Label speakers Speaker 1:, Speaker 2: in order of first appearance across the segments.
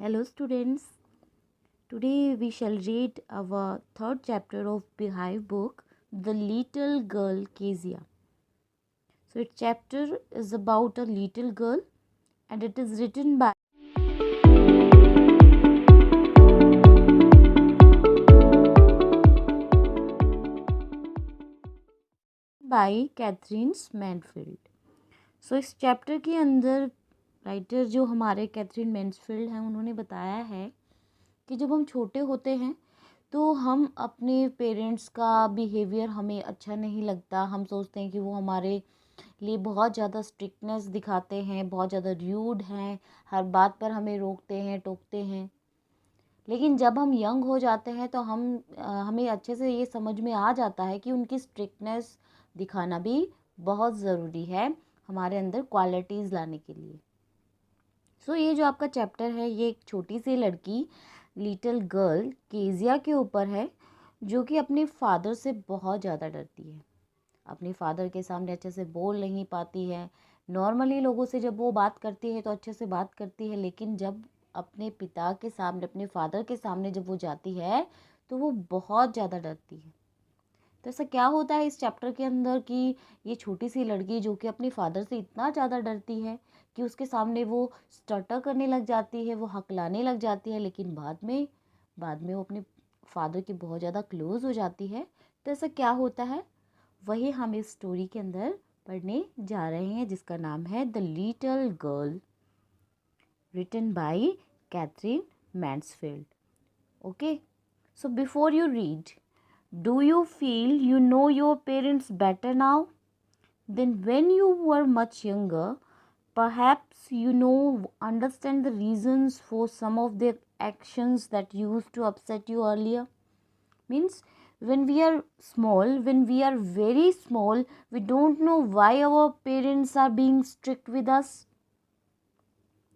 Speaker 1: Hello students, today we shall read our third chapter of Beehive book, The Little Girl Kezia. So its chapter is about a little girl and it is written by Katherine Mansfield. So इस chapter के अंदर writer जो हमारे Catherine मैनफील्ड हैं उन्होंने बताया है कि जब हम छोटे होते हैं तो हम अपने पेरेंट्स का बिहेवियर हमें अच्छा नहीं लगता. हम सोचते हैं कि वो हमारे लिए बहुत ज़्यादा स्ट्रिक्टनेस दिखाते हैं, बहुत ज़्यादा र्यूड हैं, हर बात पर हमें रोकते हैं, टोकते हैं. लेकिन जब हम यंग हो जाते हैं तो हमें अच्छे से ये समझ में आ जाता है कि उनकी स्ट्रिक्टनेस दिखाना भी बहुत ज़रूरी है हमारे अंदर क्वालिटीज़ लाने के लिए. सो ये जो आपका चैप्टर है ये एक छोटी सी लड़की लिटिल गर्ल केजिया के ऊपर है जो कि अपने फादर से बहुत ज़्यादा डरती है. अपने फादर के सामने अच्छे से बोल नहीं पाती है. नॉर्मली लोगों से जब वो बात करती है तो अच्छे से बात करती है, लेकिन जब अपने पिता के सामने, अपने फादर के सामने जब वो जाती है तो वो बहुत ज़्यादा डरती है. तो ऐसा क्या होता है इस चैप्टर के अंदर कि ये छोटी सी लड़की जो कि अपने फादर से इतना ज़्यादा डरती है कि उसके सामने वो स्टटर करने लग जाती है, वो हकलाने लग जाती है, लेकिन बाद में वो अपने फादर की बहुत ज़्यादा क्लोज हो जाती है. तो ऐसा क्या होता है वही हम इस स्टोरी के अंदर पढ़ने जा रहे हैं जिसका नाम है the little girl, written by Katherine Mansfield. Okay, so before you read, do you feel you know your parents better now than when you were much younger? Perhaps understand the reasons for some of their actions that used to upset you earlier. Means when we are small, when we are very small, we don't know why our parents are being strict with us.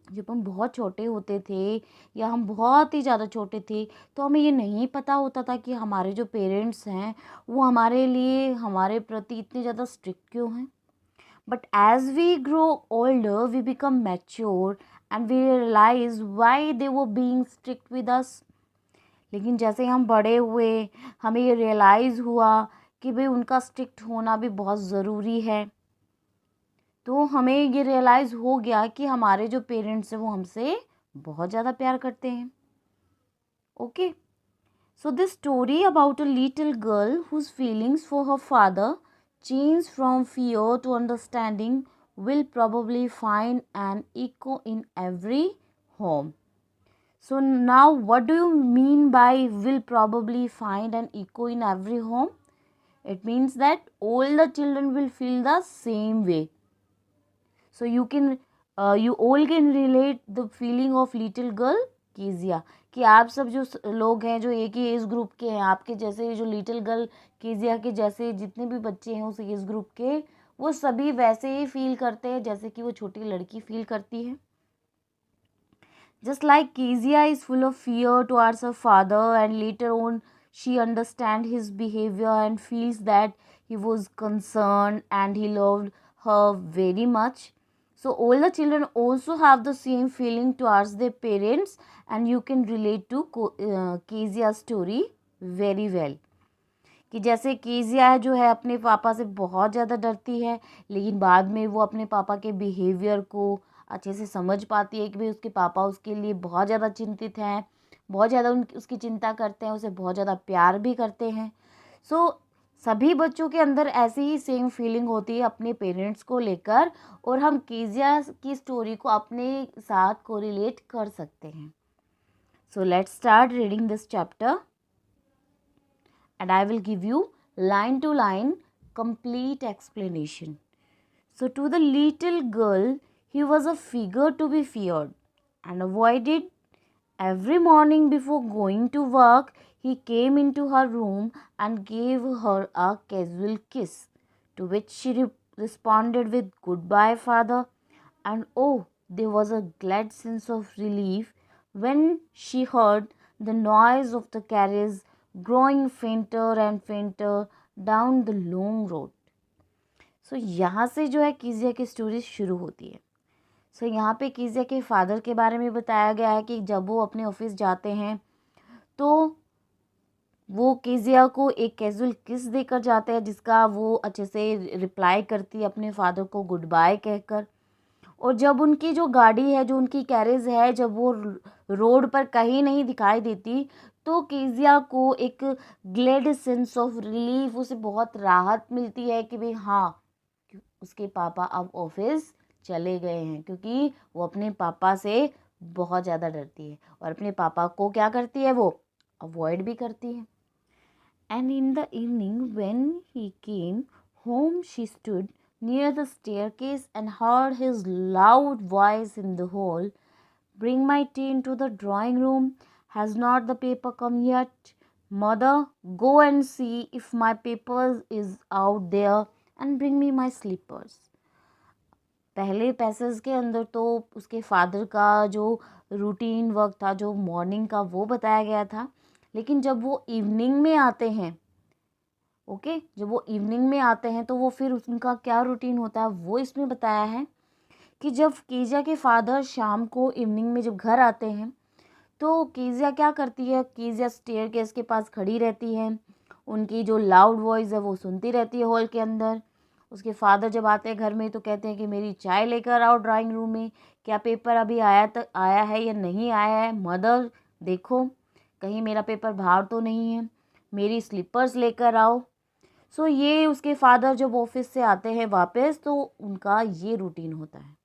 Speaker 1: जब हम बहुत छोटे होते थे या हम बहुत ही ज़्यादा छोटे थे तो हमें ये नहीं पता होता था कि हमारे जो पेरेंट्स हैं वो हमारे लिए, हमारे प्रति इतने ज़्यादा स्ट्रिक्ट क्यों हैं. But as we grow older we become mature and we realize why they were being strict with us. लेकिन जैसे हम बड़े हुए हमें ये रियलाइज़ हुआ कि भाई उनका स्ट्रिक्ट होना भी बहुत ज़रूरी है. तो हमें ये रियलाइज़ हो गया कि हमारे जो पेरेंट्स हैं वो हमसे बहुत ज़्यादा प्यार करते हैं. Okay, so this story about a little girl whose feelings for her father change from fear to understanding will probably find an echo in every home. So now what do you mean by will probably find an echo in every home? It means that all the children will feel the same way. So you all can relate the feeling of little girl kezia. कि आप सब जो लोग हैं जो एक ही age group के हैं, आपके जैसे जो लिटिल गर्ल केजिया के जैसे जितने भी बच्चे हैं उस एज ग्रुप के, वो सभी वैसे ही फील करते हैं जैसे कि वो छोटी लड़की फील करती है. Just like Kezia is full of fear towards her father, and later on she understands his behavior and feels that he was concerned and he loved her very much. So all the children also have the same feeling towards their parents, and you can relate to Kezia's story very well. कि जैसे Kezia जो है अपने पापा से बहुत ज़्यादा डरती है, लेकिन बाद में वो अपने पापा के बिहेवियर को अच्छे से समझ पाती है कि भाई उसके पापा उसके लिए बहुत ज़्यादा चिंतित हैं, बहुत ज़्यादा उसकी चिंता करते हैं, उसे बहुत ज़्यादा प्यार भी करते हैं. सो सभी बच्चों के अंदर ऐसी ही सेम फीलिंग होती है अपने पेरेंट्स को लेकर, और हम केजिया की स्टोरी को अपने साथ कोरिलेट कर सकते हैं. So let's start reading this chapter and I will give you line to line complete explanation. So to the little girl, he was a figure to be feared and avoided. Every morning before going to work, he came into her room and gave her a casual kiss, to which she responded with goodbye, father. And oh, there was a glad sense of relief when she heard the noise of the carriage growing fainter and fainter down the long road. So यहाँ से जो है कीजिया की story शुरू होती है. सो यहाँ पे कीजिया के फादर के बारे में बताया गया है कि जब वो अपने ऑफिस जाते हैं तो वो कीजिया को एक कैजुअल किस देकर जाते हैं, जिसका वो अच्छे से रिप्लाई करती है अपने फादर को गुड बाय कहकर। और जब उनकी जो गाड़ी है, जो उनकी कैरेज है, जब वो रोड पर कहीं नहीं दिखाई देती तो कीजिया को एक ग्लेड सेंस ऑफ रिलीफ, उसे बहुत राहत मिलती है कि भाई हाँ, उसके पापा अब ऑफिस चले गए हैं, क्योंकि वो अपने पापा से बहुत ज़्यादा डरती है और अपने पापा को क्या करती है, वो अवॉइड भी करती है। And in the evening, when he came home, she stood near the staircase and heard his loud voice in the hall. Bring my tea into the drawing room. Has not the paper come yet? Mother, go and see if my paper is out there and bring me my slippers. पहले passage के अंदर तो उसके father का जो routine work था, जो morning का, वो बताया गया था। लेकिन जब वो इवनिंग में आते हैं, जब वो इवनिंग में आते हैं तो वो फिर उनका क्या रूटीन होता है वो इसमें बताया है कि जब कीजिया के फादर शाम को इवनिंग में जब घर आते हैं तो कीजिया क्या करती है, कीजिया स्टेयरकेस के पास खड़ी रहती है, उनकी जो लाउड वॉइस है वो सुनती रहती है हॉल के अंदर। उसके फादर जब आते हैं घर में तो कहते हैं कि मेरी चाय लेकर आओ ड्राइंग रूम में, क्या पेपर अभी आया है या नहीं आया है, मदर देखो कहीं मेरा पेपर बाहर तो नहीं है, मेरी स्लीपर्स लेकर आओ। सो ये उसके फादर जब ऑफिस से आते हैं वापस तो उनका ये रूटीन होता है।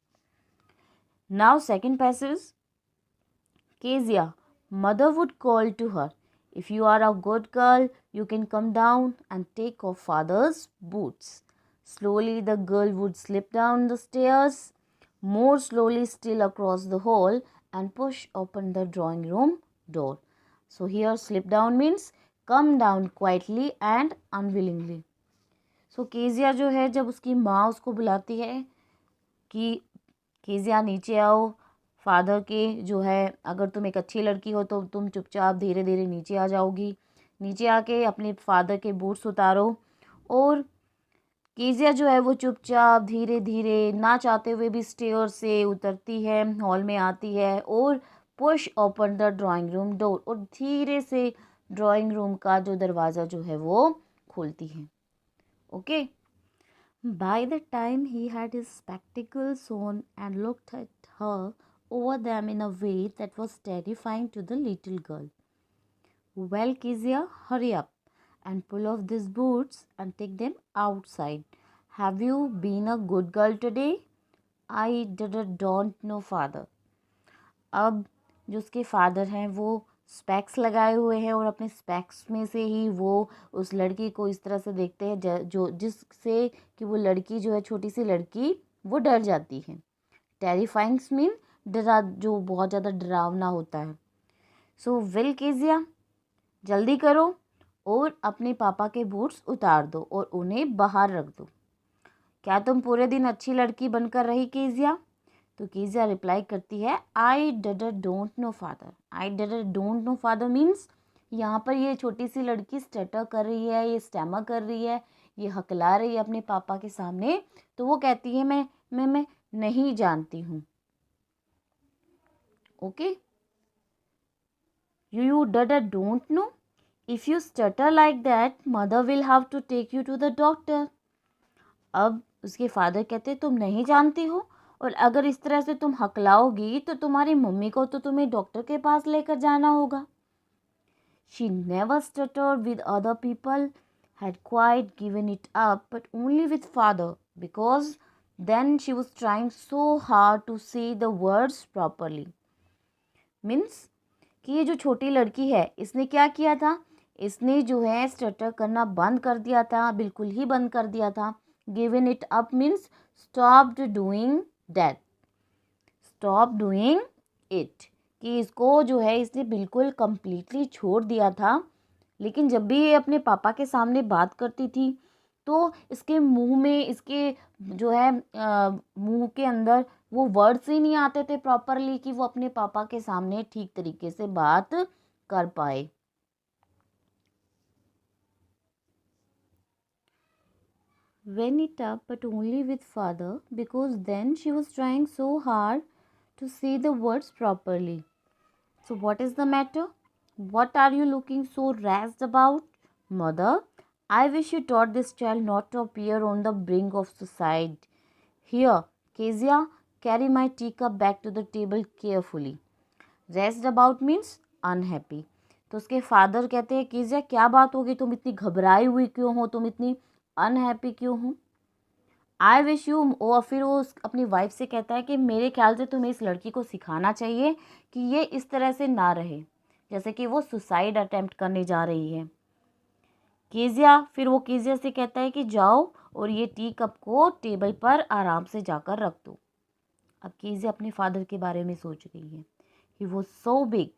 Speaker 1: Now second passage, Kezia, mother would call to her, if you are a good girl, you can come down and take off father's boots. Slowly the girl would slip down the stairs, more slowly still across the hall, and push open the drawing room door. So here slip down means come down quietly and unwillingly. So Kezia जो है, जब उसकी माँ उसको बुलाती है कि कीजिया नीचे आओ, फादर के जो है, अगर तुम एक अच्छी लड़की हो तो तुम चुपचाप धीरे धीरे नीचे आ जाओगी, नीचे आके अपने फादर के बूट्स उतारो। और कीजिया जो है वो चुपचाप धीरे धीरे ना चाहते हुए भी स्टेयर से उतरती है, हॉल में आती है और push open the drawing room door, और धीरे से ड्राइंग रूम का जो दरवाज़ा जो है वो खोलती है। Okay. By the time he had his spectacles on and looked at her over them in a way that was terrifying to the little girl. Well, Kezia, hurry up and pull off these boots and take them outside. Have you been a good girl today? I don't know, father. अब जो उसके father हैं वो specs लगाए हुए हैं और अपने स्पेक्स में से ही वो उस लड़की को इस तरह से देखते हैं जो जिससे कि वो लड़की जो है, छोटी सी लड़की, वो डर जाती है। टेरिफाइंग्स मीन डरा, जो बहुत ज़्यादा डरावना होता है। सो विल कीजिया, जल्दी करो और अपने पापा के बूट्स उतार दो और उन्हें बाहर रख दो। क्या तुम पूरे दिन अच्छी लड़की बनकर रही कीजिया? तो कीजिया रिप्लाई करती है, I don't know father. I don't know father means यहाँ पर ये छोटी सी लड़की स्टटर कर रही है, ये स्टैमर कर रही है, ये हकला रही है अपने पापा के सामने। तो वो कहती है मैं नहीं जानती हूँ। Okay, you don't know? If you stutter like that, mother will have to take you to the doctor. अब उसके फादर कहते तुम नहीं जानती हो, और अगर इस तरह से तुम हकलाओगी तो तुम्हारी मम्मी को तो तुम्हें डॉक्टर के पास लेकर जाना होगा। She never stuttered with other people, had quite given it up, but only with father, because then she was trying so hard to say the words properly. Means कि ये जो छोटी लड़की है, इसने क्या किया था, इसने जो है स्टटर करना बंद कर दिया था, बिल्कुल ही बंद कर दिया था। Given it up means stopped doing that, stop doing it, कि इसको जो है इसने बिल्कुल कंप्लीटली छोड़ दिया था। लेकिन जब भी ये अपने पापा के सामने बात करती थी तो इसके मुंह में, इसके जो है मुंह के अंदर वो वर्ड्स ही नहीं आते थे प्रॉपरली कि वो अपने पापा के सामने ठीक तरीके से बात कर पाए। ran it up, but only with father, because then she was trying so hard to say the words properly. So what is the matter? What are you looking so razzed about? Mother, I wish you taught this child not to appear on the brink of suicide. Here, Kezia, carry my teacup back to the table carefully. Razzed about means unhappy. तो उसके father कहते हैं, कीजिया क्या बात होगी, तुम इतनी घबराई हुई क्यों हो, तुम इतनी अनहैप्पी क्यों हो? आई विश यू, और फिर वो अपनी वाइफ से कहता है कि मेरे ख्याल से तुम्हें इस लड़की को सिखाना चाहिए कि ये इस तरह से ना रहे, जैसे कि वो सुसाइड अटेम्प्ट करने जा रही है। कीजिया, फिर वो कीजिया से कहता है कि जाओ और ये टी कप को टेबल पर आराम से जाकर रख दो। अब कीजिया अपने फादर के बारे में सोच रही है। He was so big,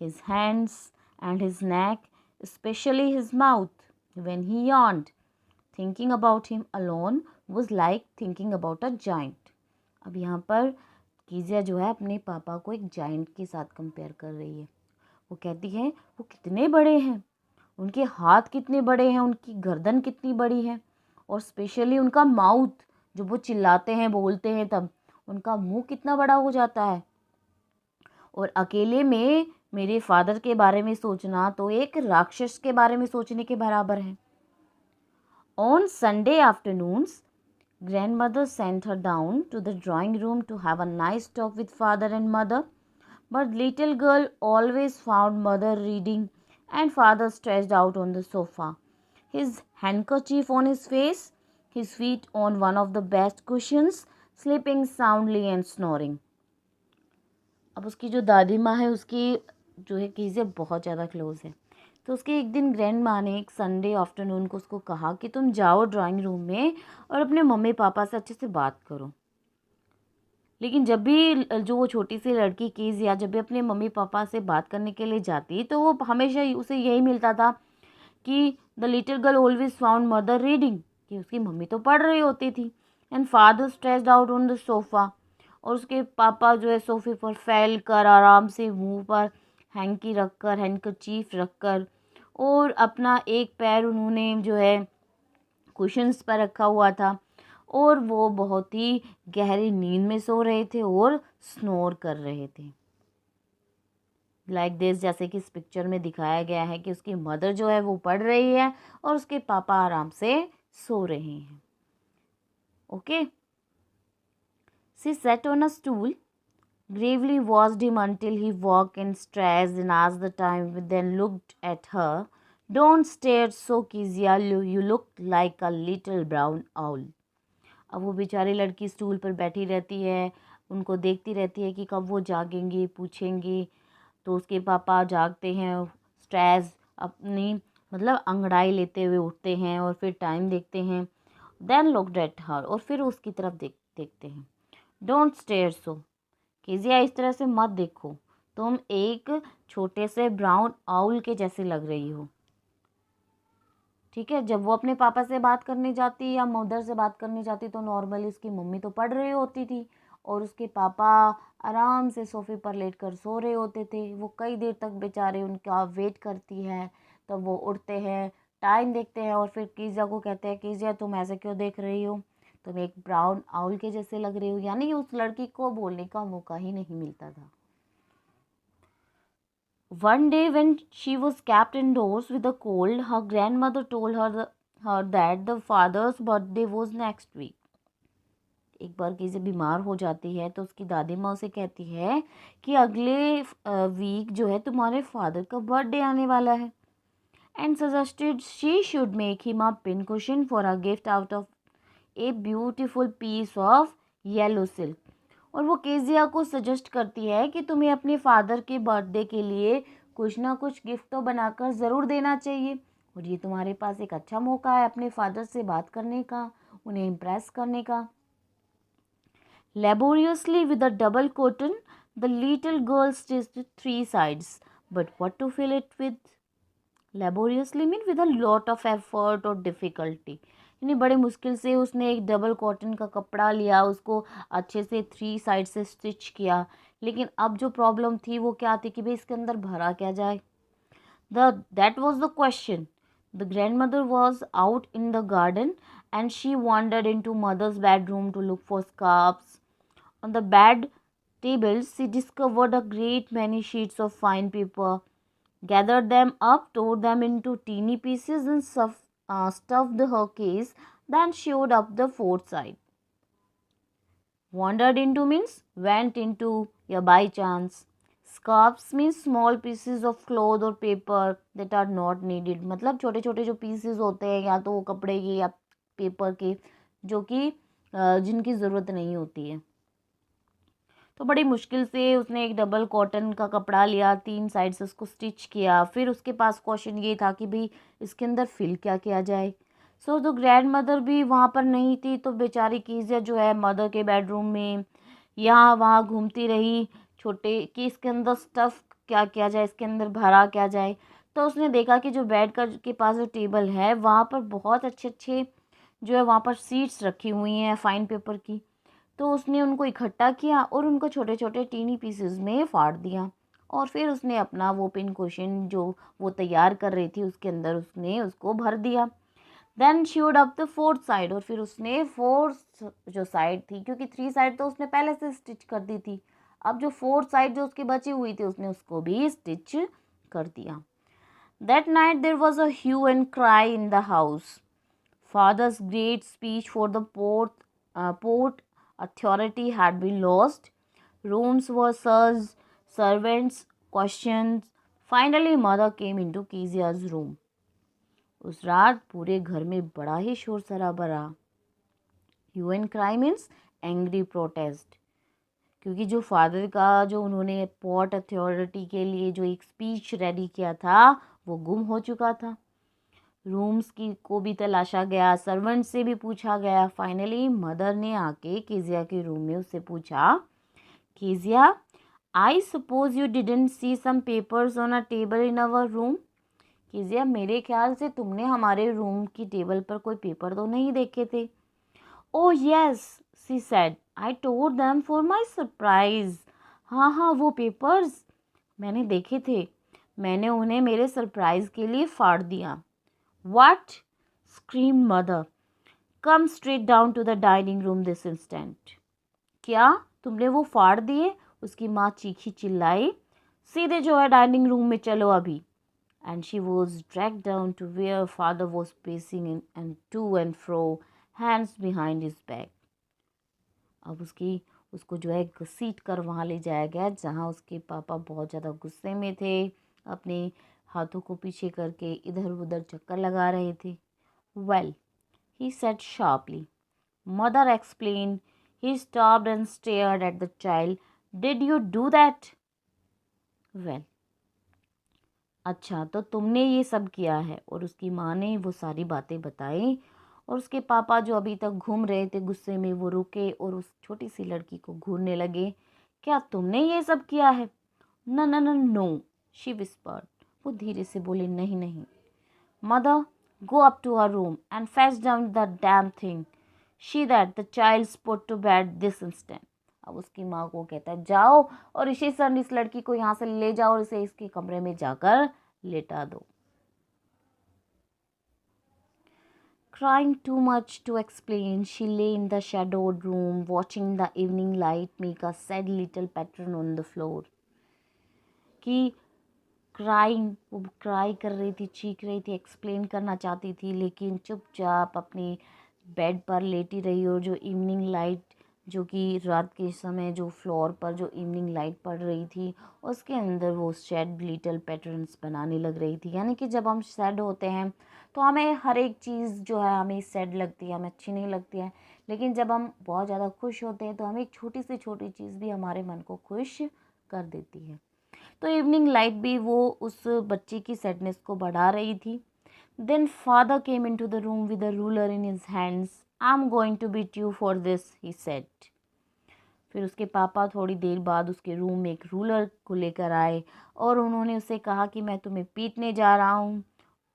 Speaker 1: his hands and his neck, especially his mouth, when he yawned. Thinking about him alone was like thinking about a giant. अब यहाँ पर कीजिया जो है अपने पापा को एक जाइंट के साथ कंपेयर कर रही है। वो कहती है वो कितने बड़े हैं, उनके हाथ कितने बड़े हैं, उनकी गर्दन कितनी बड़ी है, और स्पेशली उनका माउथ, जो वो चिल्लाते हैं बोलते हैं तब उनका मुंह कितना बड़ा हो जाता है। और अकेले में मेरे फादर के बारे में सोचना तो एक राक्षस के बारे में सोचने के बराबर है। On Sunday afternoons grandmother sent her down to the drawing room to have a nice talk with father and mother, but little girl always found mother reading and father stretched out on the sofa, his handkerchief on his face, his feet on one of the best cushions, sleeping soundly and snoring. अब उसकी जो दादी माँ है उसकी जो है कीजिए बहुत ज़्यादा क्लोज है। तो उसके एक दिन ग्रैंड माँ ने एक संडे आफ्टरनून को उसको कहा कि तुम जाओ ड्राइंग रूम में और अपने मम्मी पापा से अच्छे से बात करो। लेकिन जब भी जो वो छोटी सी लड़की कीजिया जब भी अपने मम्मी पापा से बात करने के लिए जाती तो वो हमेशा उसे यही मिलता था कि the little girl always found mother reading, कि उसकी मम्मी तो पढ़ रही होती थी, and father stretched out on the sofa, और उसके पापा जो है सोफे पर फैल कर आराम से मुंह पर हैंकी रखकर, हैंडकरचीफ रखकर, और अपना एक पैर उन्होंने जो है कुशन्स पर रखा हुआ था, और वो बहुत ही गहरी नींद में सो रहे थे और स्नोर कर रहे थे। लाइक दिस, जैसे कि इस पिक्चर में दिखाया गया है कि उसकी मदर जो है वो पढ़ रही है और उसके पापा आराम से सो रहे हैं। Okay, She sat on a stool, gravely watched him until he woke and stretched and asked the time, then looked at her. Don't stare so, Kezia, you look like a little brown owl. अब वो बेचारी लड़की stool पर बैठी रहती है, उनको देखती रहती है कि कब वो जागेंगे, पूछेंगे। तो उसके पापा जागते हैं, स्ट्रेस अपनी मतलब अंगड़ाई लेते हुए उठते हैं और फिर टाइम देखते हैं। देन लुक्ड एट हर, और फिर उसकी तरफ देखते हैं। डोंट स्टेयर सो, कीजिए इस तरह से मत देखो, तुम एक छोटे से ब्राउन आउल के जैसे लग रही हो। ठीक है, जब वो अपने पापा से बात करने जाती या मदर से बात करने जाती तो नॉर्मली उसकी मम्मी तो पढ़ रही होती थी और उसके पापा आराम से सोफे पर लेटकर सो रहे होते थे। वो कई देर तक बेचारे उनका वेट करती है, तब वो उठते हैं, टाइम देखते हैं और फिर कीजिया को कहते हैं, कीजिया तुम ऐसे क्यों देख रही हो, तुम एक ब्राउन आउल के जैसे लग रही हो। यानी उस लड़की को बोलने का मौका ही नहीं मिलता था। One day when she was kept indoors with a cold, her grandmother told her that the father's birthday was next week. एक बार किसी बीमार हो जाती है तो उसकी दादी माँ उसे कहती है कि अगले वीक जो है तुम्हारे फादर का बर्थडे आने वाला है, and suggested she should make him a pincushion for a gift out of a beautiful piece of yellow silk. और वो केजिया को सजेस्ट करती है कि तुम्हें अपने फादर के बर्थडे के लिए कुछ ना कुछ गिफ्ट तो बनाकर ज़रूर देना चाहिए, और ये तुम्हारे पास एक अच्छा मौका है अपने फादर से बात करने का, उन्हें इम्प्रेस करने का। Laboriously with a double cotton, the little girl stitched 3 sides, but what to fill it with? Laboriously mean with a lot of effort और difficulty, यानी बड़े मुश्किल से उसने एक डबल कॉटन का कपड़ा लिया, उसको अच्छे से 3 साइड से स्टिच किया। लेकिन अब जो प्रॉब्लम थी वो क्या थी कि भाई इसके अंदर भरा क्या जाए। That was the question. The grand mother was out in the garden and she wandered into mother's bedroom to look for scarves. On the bed table, she discovered a great many sheets of fine paper, gathered them up, tore them into teeny pieces, and stuffed her case, then showed up the fourth side. Wandered into means went into या by chance. Scarves means small pieces of cloth or paper that are not needed. मतलब छोटे छोटे जो pieces होते हैं या तो वो कपड़े के या पेपर के जो कि जिनकी ज़रूरत नहीं होती है. तो बड़ी मुश्किल से उसने एक डबल कॉटन का कपड़ा लिया, 3 साइड से उसको स्टिच किया. फिर उसके पास क्वेश्चन ये था कि भाई इसके अंदर फिल क्या किया जाए. सो तो ग्रैंड मदर भी वहाँ पर नहीं थी, तो बेचारी कीजिया जो है मदर के बेडरूम में यहाँ वहाँ घूमती रही छोटे कि इसके अंदर स्टफ़ क्या किया जाए, इसके अंदर भरा क्या जाए. तो उसने देखा कि जो बेड का के पास जो टेबल है वहाँ पर बहुत अच्छे अच्छे जो है वहाँ पर सीट्स रखी हुई हैं फाइन पेपर की. तो उसने उनको इकट्ठा किया और उनको छोटे छोटे टीनी पीसेस में फाड़ दिया. और फिर उसने अपना वो पिन क्वेश्चन जो वो तैयार कर रही थी उसके अंदर उसने उसको भर दिया. Then sewed up the fourth side, और फिर उसने फोर्थ जो साइड थी, क्योंकि 3 साइड तो उसने पहले से स्टिच कर दी थी, अब जो फोर्थ साइड जो उसकी बची हुई थी उसने उसको भी स्टिच कर दिया. That night there was a hue and cry in the house. Father's great speech for the port authority had been lost. Rooms were searched, servants questioned. Finally, mother came into Kezia's room. उस रात पूरे घर में बड़ा ही शोर शराबा रहा. Hue and cry means angry protest, क्योंकि जो फादर का जो उन्होंने पोर्ट अथॉरिटी के लिए जो एक स्पीच रेडी किया था वो गुम हो चुका था. रूम्स की को भी तलाशा गया, सर्वेंट से भी पूछा गया. फाइनली मदर ने आके केजिया के रूम में उससे पूछा, Kezia, I suppose you didn't see some papers on a table in our room. Kezia, मेरे ख्याल से तुमने हमारे रूम की टेबल पर कोई पेपर तो नहीं देखे थे. Oh yes, she said, I tore them for my surprise. हाँ हाँ, वो पेपर्स मैंने देखे थे, मैंने उन्हें मेरे सरप्राइज के लिए फाड़ दिया. What? Screamed mother. Come straight down to the dining room this instant. क्या तुमने वो फाड़ दिए? उसकी माँ चीखी चिल्लाई. सीधे जो है डाइनिंग रूम में चलो अभी. And she was dragged down to where father was pacing in and to and fro, hands behind his back. अब उसको जो है घसीट कर वहाँ ले जाया गया जहाँ उसके पापा बहुत ज़्यादा गुस्से में थे, अपने हाथों को पीछे करके इधर उधर चक्कर लगा रहे थे. Well, he said sharply. Mother explained. He stopped and stared at the child. Did you do that? Well. अच्छा, तो तुमने ये सब किया है. और उसकी माँ ने वो सारी बातें बताई और उसके पापा जो अभी तक घूम रहे थे गुस्से में वो रुके और उस छोटी सी लड़की को घूरने लगे. क्या तुमने ये सब किया है? No, no, no, no, she whispered. वो धीरे से बोले, नहीं नहीं. Mother, go up to her room and fetch down the damn thing. She that the child's put to bed this instant. अब उसकी माँ को कहता है, जाओ और इसी सन इस लड़की को यहाँ से ले जाओ और इसे इसके कमरे में जाकर लेटा दो. Crying too much to explain, she lay in the shadowed room, watching the evening light make a sad little pattern on the floor. कि क्राइंग, वो क्राई कर रही थी, चीख रही थी, एक्सप्लेन करना चाहती थी, लेकिन चुपचाप अपने बेड पर लेटी रही. और जो इवनिंग लाइट जो कि रात के समय जो फ्लोर पर जो इवनिंग लाइट पड़ रही थी उसके अंदर वो सैड लिटिल पैटर्न्स बनाने लग रही थी. यानी कि जब हम सैड होते हैं तो हमें हर एक चीज़ जो है हमें सैड लगती है, हमें अच्छी नहीं लगती है, लेकिन जब हम बहुत ज़्यादा खुश होते हैं तो हमें एक छोटी से छोटी चीज़ भी हमारे मन को खुश कर देती है. तो इवनिंग लाइट भी वो उस बच्ची की सैडनेस को बढ़ा रही थी. Then father came into the room with a ruler in his hands. I am going to beat you for this, he said. फिर उसके पापा थोड़ी देर बाद उसके रूम में एक रूलर को लेकर आए और उन्होंने उसे कहा कि मैं तुम्हें पीटने जा रहा हूँ.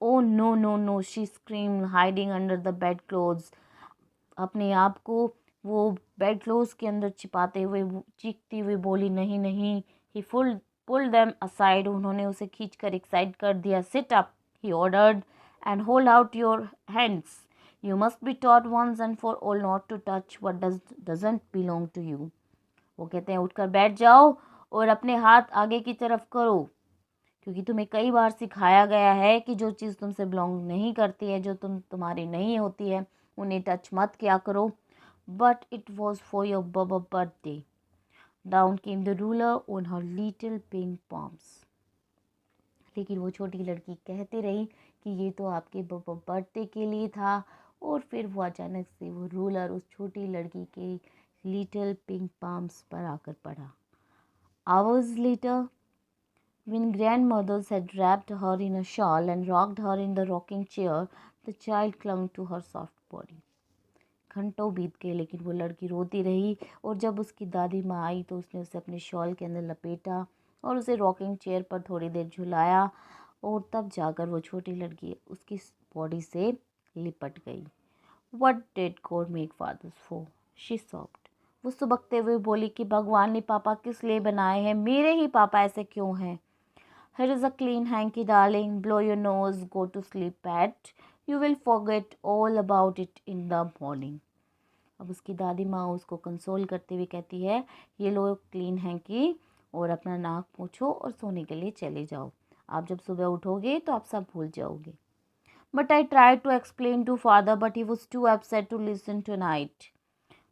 Speaker 1: Oh no no no, she screamed hiding under the bedclothes. अपने आप को वो बेड क्लोथ्स के अंदर छिपाते हुए चीखती हुई बोली, नहीं नहीं. ही pulled them aside. उन्होंने उसे खींचकर एक साइड कर दिया. Sit up, he ordered, and hold out your hands. You must be taught once and for all not to touch what doesn't belong to you. वो कहते हैं उठकर बैठ जाओ और अपने हाथ आगे की तरफ करो, क्योंकि तुम्हें कई बार सिखाया गया है कि जो चीज़ तुमसे बिलोंग नहीं करती है, जो तुम्हारी नहीं होती है, उन्हें टच मत किया करो. But it was for your birthday. Down came the ruler on her little pink palms. लेकिन वो छोटी लड़की कहती रही कि ये तो आपके बर्थडे के लिए था, और फिर वो अचानक से वो रूलर उस छोटी लड़की के लिटिल पिंक पाम्स पर आकर पड़ा. Hours later, when grandmothers had wrapped her in a shawl and rocked her in the rocking chair, the child clung to her soft body. घंटों बीत गए, लेकिन वो लड़की रोती रही, और जब उसकी दादी माँ आई तो उसने उसे अपने शॉल के अंदर लपेटा और उसे रॉकिंग चेयर पर थोड़ी देर झुलाया, और तब जाकर वो छोटी लड़की उसकी बॉडी से लिपट गई. What did God make fathers for? She sobbed. वो सुबकते हुए बोली कि भगवान ने पापा किस लिए बनाए हैं, मेरे ही पापा ऐसे क्यों हैं. Here is a clean hanky, darling. Blow your nose, go to sleep, pet. You will forget all about it in the morning. अब उसकी दादी माँ उसको कंसोल करते हुए कहती है, ये लो क्लीन हैंकी और अपना नाक पोंछो और सोने के लिए चले जाओ. आप जब सुबह उठोगे तो आप सब भूल जाओगे. But I tried to explain to father, but he was too upset to listen tonight.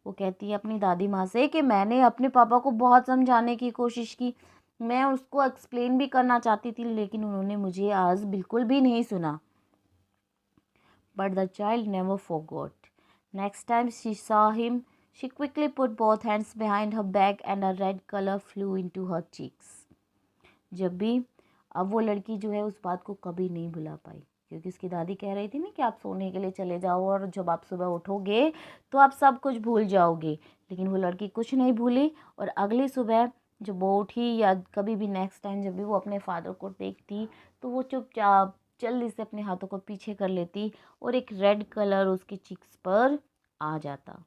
Speaker 1: वो कहती है अपनी दादी माँ से कि मैंने अपने पापा को बहुत समझाने की कोशिश की, मैं उसको एक्सप्लेन भी करना चाहती थी, लेकिन उन्होंने मुझे आज बिल्कुल भी नहीं सुना. But the child never forgot. Next time she saw him, she quickly put both hands behind her back and a red color flew into her cheeks. जब भी अब वो लड़की जो है उस बात को कभी नहीं भुला पाई, क्योंकि उसकी दादी कह रही थी ना कि आप सोने के लिए चले जाओ और जब आप सुबह उठोगे तो आप सब कुछ भूल जाओगे. लेकिन वो लड़की कुछ नहीं भूली, और अगली सुबह जब वो उठी या कभी भी नेक्स्ट टाइम जब भी वो अपने फादर को देखती तो वो चुपचाप जल्दी से अपने हाथों को पीछे कर लेती और एक रेड कलर उसके चिक्स पर आ जाता.